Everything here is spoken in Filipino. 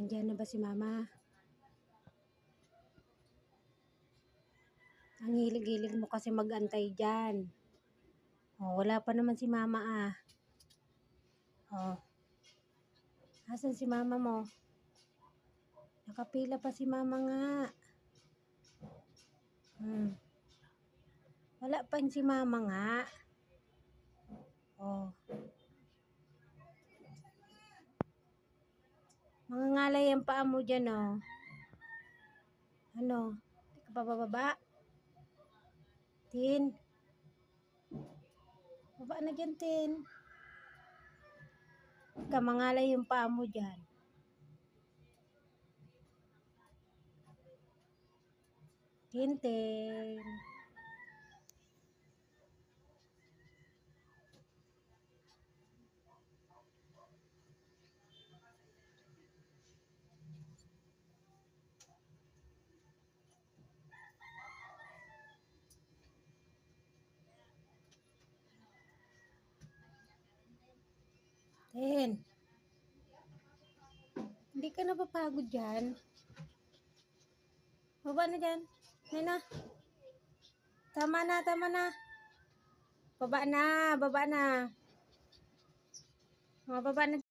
Nandiyan na ba si mama? Ang hilig-hilig mo kasi mag-antay dyan. Oh, wala pa naman si mama ah. Oh. Asan si mama mo? Nakapila pa si mama nga. Wala pa si mama nga. Oh. Mga ngalay ang paa mo dyan oh. Ano? Di ka pa bababa? Tin? Baba na dyan, Tin. Kamangalay yung paa mo dyan. Tintin. Tin. Hindi ka napapagod dyan. Baba na dyan. Nena. Tama na, tama na. Baba na, baba na. Baba na.